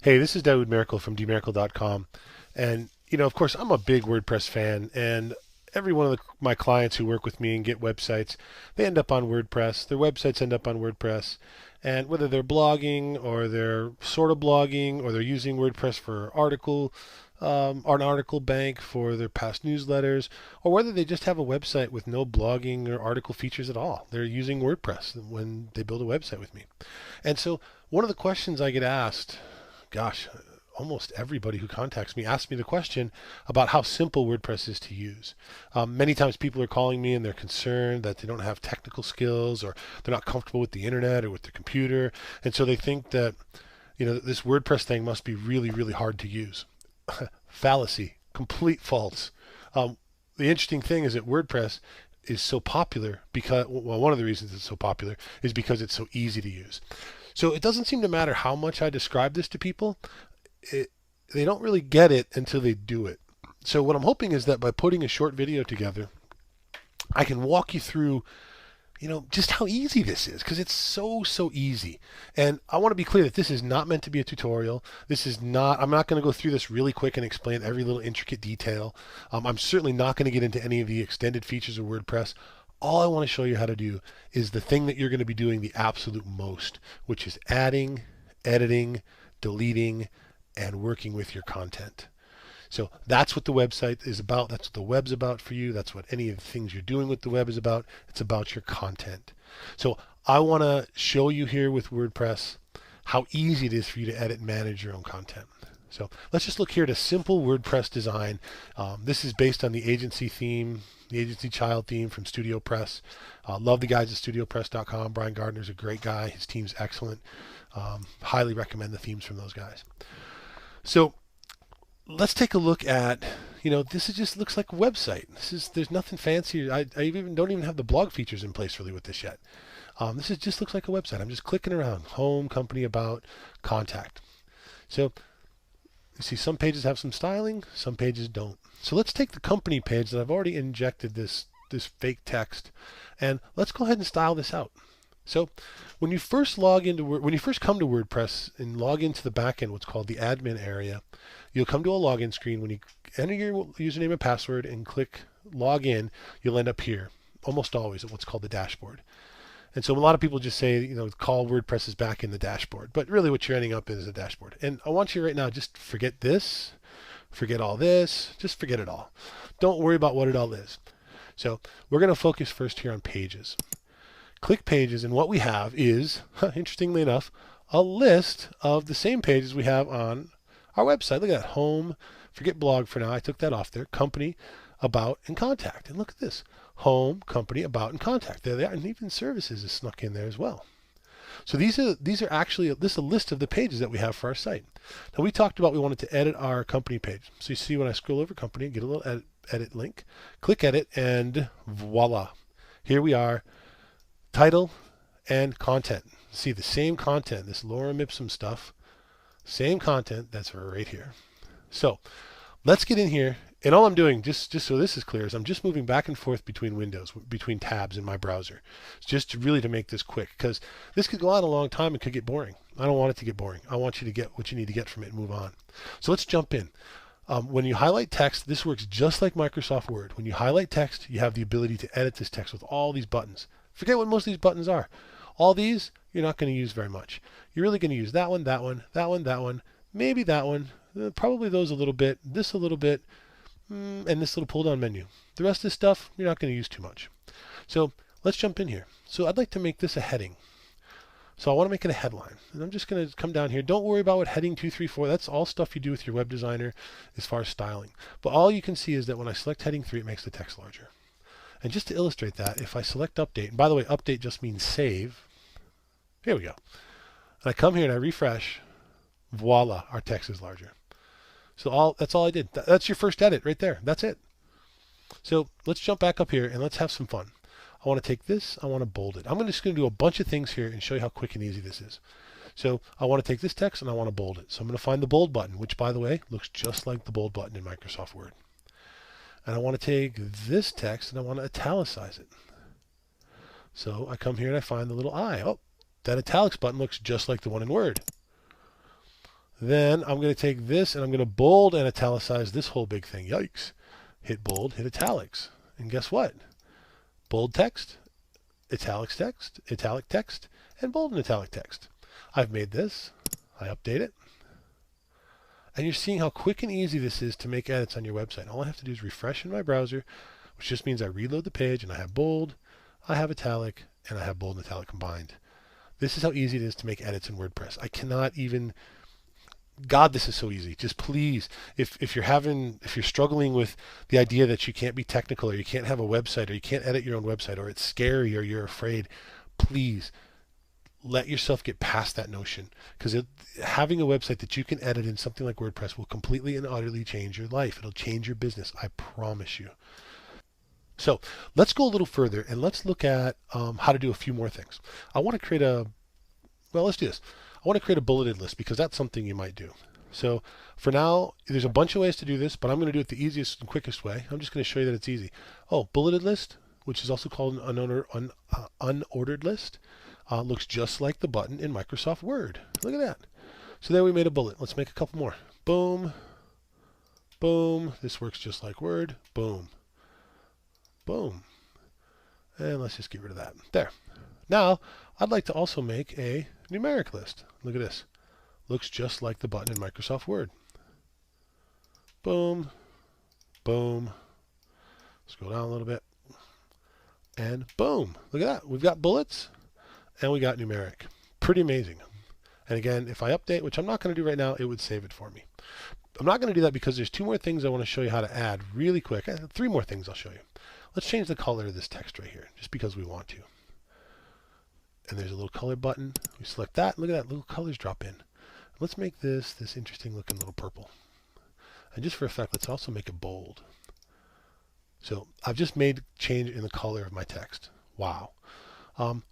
Hey, this is Dawood Miracle from dmiracle.com. And, of course, I'm a big WordPress fan, and every one of my clients who work with me and get websites, they end up on WordPress. Their websites end up on WordPress. And whether they're blogging or they're sort of blogging or they're using WordPress for an article bank for their past newsletters, or whether they just have a website with no blogging or article features at all, they're using WordPress when they build a website with me. And so one of the questions I get asked, gosh, almost everybody who contacts me asks me the question about how simple WordPress is to use. Many times people are calling me and they're concerned that they don't have technical skills or they're not comfortable with the internet or with their computer. And so they think that, this WordPress thing must be really, really hard to use. Fallacy, complete false. The interesting thing is that WordPress is so popular because, well, one of the reasons it's so popular is because it's so easy to use. So it doesn't seem to matter how much I describe this to people. They don't really get it until they do it. So what I'm hoping is that by putting a short video together, I can walk you through, just how easy this is, because it's so easy. And I want to be clear that this is not meant to be a tutorial. I'm not going to go through this really quick and explain every little intricate detail. I'm certainly not going to get into any of the extended features of WordPress. All I want to show you how to do is the thing that you're going to be doing the absolute most, which is adding, editing, deleting, and working with your content. So that's what the website is about. That's what the web's about for you. That's what any of the things you're doing with the web is about. It's about your content. So I want to show you here with WordPress how easy it is for you to edit and manage your own content. So let's just look here at a simple WordPress design. This is based on the agency theme, the agency child theme from StudioPress. Love the guys at StudioPress.com. Brian Gardner's a great guy. His team's excellent. Highly recommend the themes from those guys. So let's take a look at, this just looks like a website. There's nothing fancy. I don't even have the blog features in place really with this yet. Just looks like a website. I'm just clicking around. Home, company, about, contact. So you see some pages have some styling, some pages don't. So let's take the company page that I've already injected this fake text, and let's go ahead and style this out. So when you first come to WordPress and log into the backend, what's called the admin area, you'll come to a login screen. When you enter your username and password and click log in, you'll end up here, almost always at what's called the dashboard. And so a lot of people just say, call WordPress is back in the dashboard. But really what you're ending up in is a dashboard. And I want you right now, just forget this, forget all this, just forget it all. Don't worry about what it all is. So we're going to focus first here on pages. Click pages, and what we have is, interestingly enough, a list of the same pages we have on our website. Look at that, home, forget blog for now, I took that off there, company, about, and contact. And look at this, home, company, about, and contact. There they are, and even services is snuck in there as well. So this is a list of the pages that we have for our site. Now we talked about we wanted to edit our company page. So you see when I scroll over company, get a little edit link, click edit, and voila. Here we are, title and content. See the same content, this lorem ipsum stuff, same content that's right here. So let's get in here. And all I'm doing, just so this is clear, is I'm just moving back and forth between windows, between tabs in my browser, just to make this quick, because this could go on a long time and could get boring. I don't want it to get boring. I want you to get what you need to get from it and move on. So let's jump in. When you highlight text, this works just like Microsoft Word. When you highlight text, you have the ability to edit this text with all these buttons. Forget what most of these buttons are. All these, you're not going to use very much. You're really going to use that one, that one, that one, that one, maybe that one, probably those a little bit, this a little bit, and this little pull-down menu. The rest of this stuff, you're not going to use too much. So let's jump in here. So I'd like to make this a heading. So I want to make it a headline. And I'm just going to come down here. Don't worry about what heading 2, 3, 4, that's all stuff you do with your web designer as far as styling. But all you can see is that when I select heading 3, it makes the text larger. And just to illustrate that, if I select update, and by the way, update just means save. Here we go. And I come here and I refresh. Voila, our text is larger. So that's all I did. That's your first edit right there. That's it. So let's jump back up here and let's have some fun. I want to take this, I want to bold it. I'm just going to do a bunch of things here and show you how quick and easy this is. So I want to take this text and I want to bold it. So I'm going to find the bold button, which by the way, looks just like the bold button in Microsoft Word. And I want to take this text and I want to italicize it. So I come here and I find the little I. Oh, that italics button looks just like the one in Word. Then I'm going to take this and I'm going to bold and italicize this whole big thing. Yikes. Hit bold, hit italics. And guess what? Bold text, italic text, and bold and italic text. I've made this. I update it. And you're seeing how quick and easy this is to make edits on your website. All I have to do is refresh in my browser, which just means I reload the page and I have bold, I have italic, and I have bold and italic combined. This is how easy it is to make edits in WordPress. I cannot even, God, this is so easy. Just please, if you're struggling with the idea that you can't be technical or you can't have a website or you can't edit your own website or it's scary or you're afraid, please let yourself get past that notion, because having a website that you can edit in something like WordPress will completely and utterly change your life. It'll change your business. I promise you. So let's go a little further and let's look at how to do a few more things. I want to create let's do this. I want to create a bulleted list because that's something you might do. So for now, there's a bunch of ways to do this, but I'm going to do it the easiest and quickest way. I'm just going to show you that it's easy. Oh, bulleted list, which is also called an unordered list. Looks just like the button in Microsoft Word. Look at that. So there we made a bullet. Let's make a couple more. Boom. Boom. This works just like Word. Boom. Boom. And let's just get rid of that. There. Now, I'd like to also make a numeric list. Look at this. Looks just like the button in Microsoft Word. Boom. Boom. Scroll down a little bit. And boom. Look at that. We've got bullets. And we got numeric. Pretty amazing. And again, if I update, which I'm not going to do right now, it would save it for me. I'm not going to do that because there's two more things I want to show you how to add really quick. Three more things I'll show you. Let's change the color of this text right here, just because we want to. And there's a little color button. We select that. Look at that. Little colors drop in. Let's make this interesting looking little purple. And just for effect, let's also make it bold. So I've just made change in the color of my text. Wow.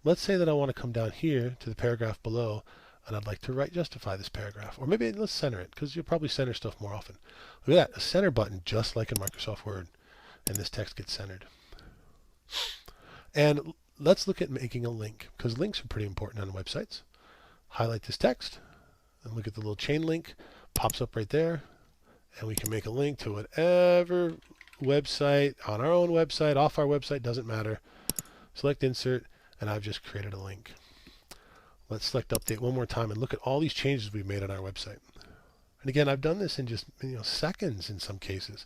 Let's say that I want to come down here to the paragraph below and I'd like to justify this paragraph. Or maybe let's center it, because you'll probably center stuff more often. Look at that, a center button just like in Microsoft Word. And this text gets centered. And let's look at making a link, because links are pretty important on websites. Highlight this text and look at the little chain link. Pops up right there. And we can make a link to whatever website, on our own website, off our website, doesn't matter. Select insert. And I've just created a link. Let's select update one more time and look at all these changes we've made on our website. And again, I've done this in just seconds in some cases.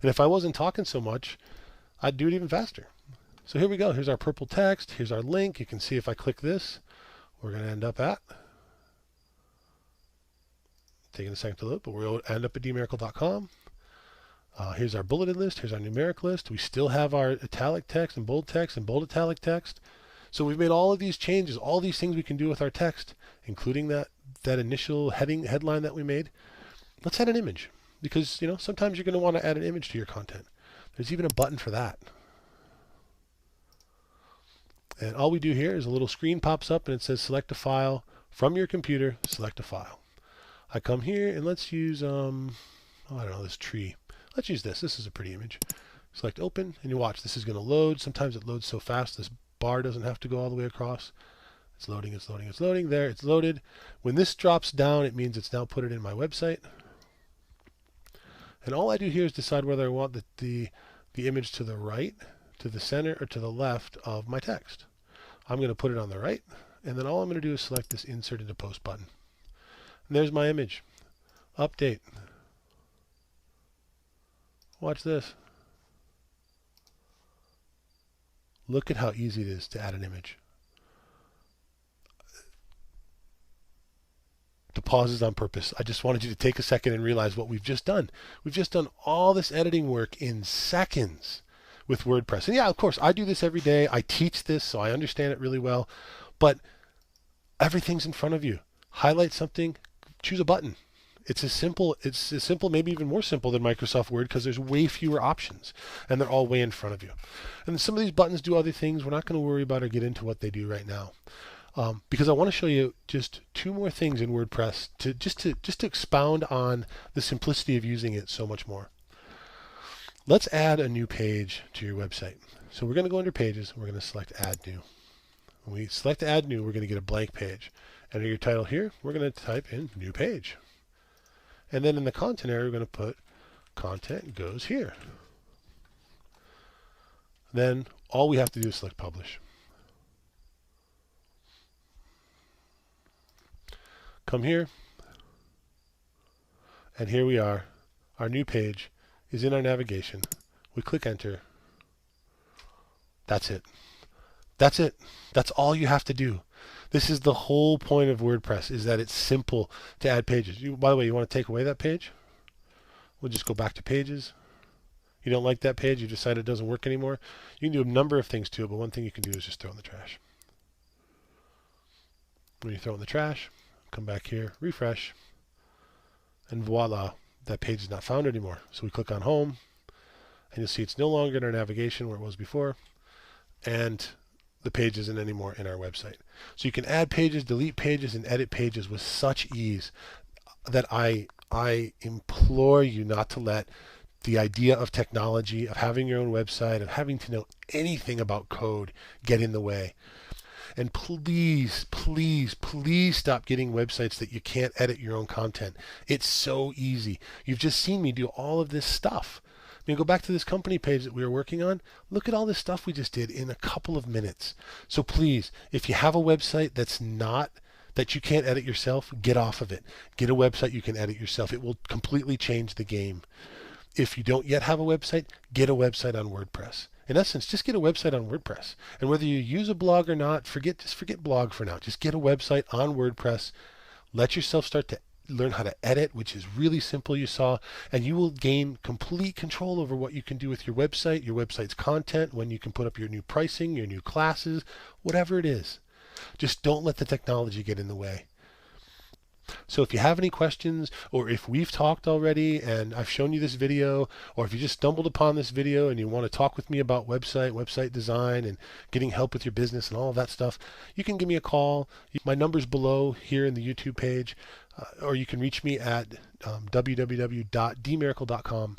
And if I wasn't talking so much, I'd do it even faster. So here we go. Here's our purple text. Here's our link. You can see if I click this, we're going to end up at, taking a second to load, but we'll end up at dmiracle.com. Here's our bulleted list. Here's our numeric list. We still have our italic text and bold italic text. So we've made all of these changes, all these things we can do with our text, including that initial headline that we made. Let's add an image, because sometimes you're going to want to add an image to your content. There's even a button for that. And all we do here is a little screen pops up and it says select a file from your computer, select a file. I come here and let's use I don't know, this tree. Let's use this. This is a pretty image. Select open and you watch. This is going to load. Sometimes it loads so fast this bar doesn't have to go all the way across. It's loading, it's loading, it's loading. There, it's loaded. When this drops down, it means it's now put it in my website. And all I do here is decide whether I want the image to the right, to the center, or to the left of my text. I'm going to put it on the right, and then all I'm going to do is select this insert into post button. And there's my image. Update. Watch this. Look at how easy it is to add an image. The pause is on purpose. I just wanted you to take a second and realize what we've just done. We've just done all this editing work in seconds with WordPress. And yeah, of course, I do this every day. I teach this, so I understand it really well. But everything's in front of you. Highlight something, choose a button. It's as simple, maybe even more simple than Microsoft Word, because there's way fewer options and they're all way in front of you. And some of these buttons do other things. We're not going to worry about or get into what they do right now. Because I want to show you just two more things in WordPress to expound on the simplicity of using it so much more. Let's add a new page to your website. So we're going to go under pages and we're going to select add new. When we select add new, we're going to get a blank page. Enter your title here. We're going to type in new page. And then in the content area, we're going to put content goes here. Then all we have to do is select publish. Come here, and here we are. Our new page is in our navigation. We click enter. That's it. That's it. That's all you have to do. This is the whole point of WordPress, is that it's simple to add pages. By the way, you want to take away that page? We'll just go back to pages. You don't like that page, you decide it doesn't work anymore. You can do a number of things to it, but one thing you can do is just throw it in the trash. When you throw it in the trash, come back here, refresh, and voila, that page is not found anymore. So we click on home, and you'll see it's no longer in our navigation where it was before, and the page isn't anymore in our website. So you can add pages, delete pages, and edit pages with such ease that I implore you not to let the idea of technology, of having your own website, of having to know anything about code get in the way. And please, please, please stop getting websites that you can't edit your own content. It's so easy. You've just seen me do all of this stuff. I mean, go back to this company page that we were working on. Look at all this stuff we just did in a couple of minutes. So please, if you have a website that you can't edit yourself, get off of it. Get a website you can edit yourself. It will completely change the game. If you don't yet have a website, get a website on WordPress. In essence, just get a website on WordPress. And whether you use a blog or not, just forget blog for now. Just get a website on WordPress. Let yourself start to learn how to edit, which is really simple, you saw, and you will gain complete control over what you can do with your website's content, when you can put up your new pricing, your new classes, whatever it is. Just don't let the technology get in the way. So if you have any questions, or if we've talked already and I've shown you this video, or if you just stumbled upon this video and you want to talk with me about website design and getting help with your business and all of that stuff, you can give me a call. My number's below here in the YouTube page, or you can reach me at www.dmiracle.com.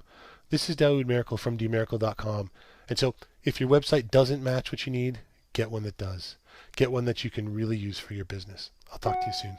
This is Dawood Miracle from dmiracle.com. And so if your website doesn't match what you need, get one that does. Get one that you can really use for your business. I'll talk to you soon.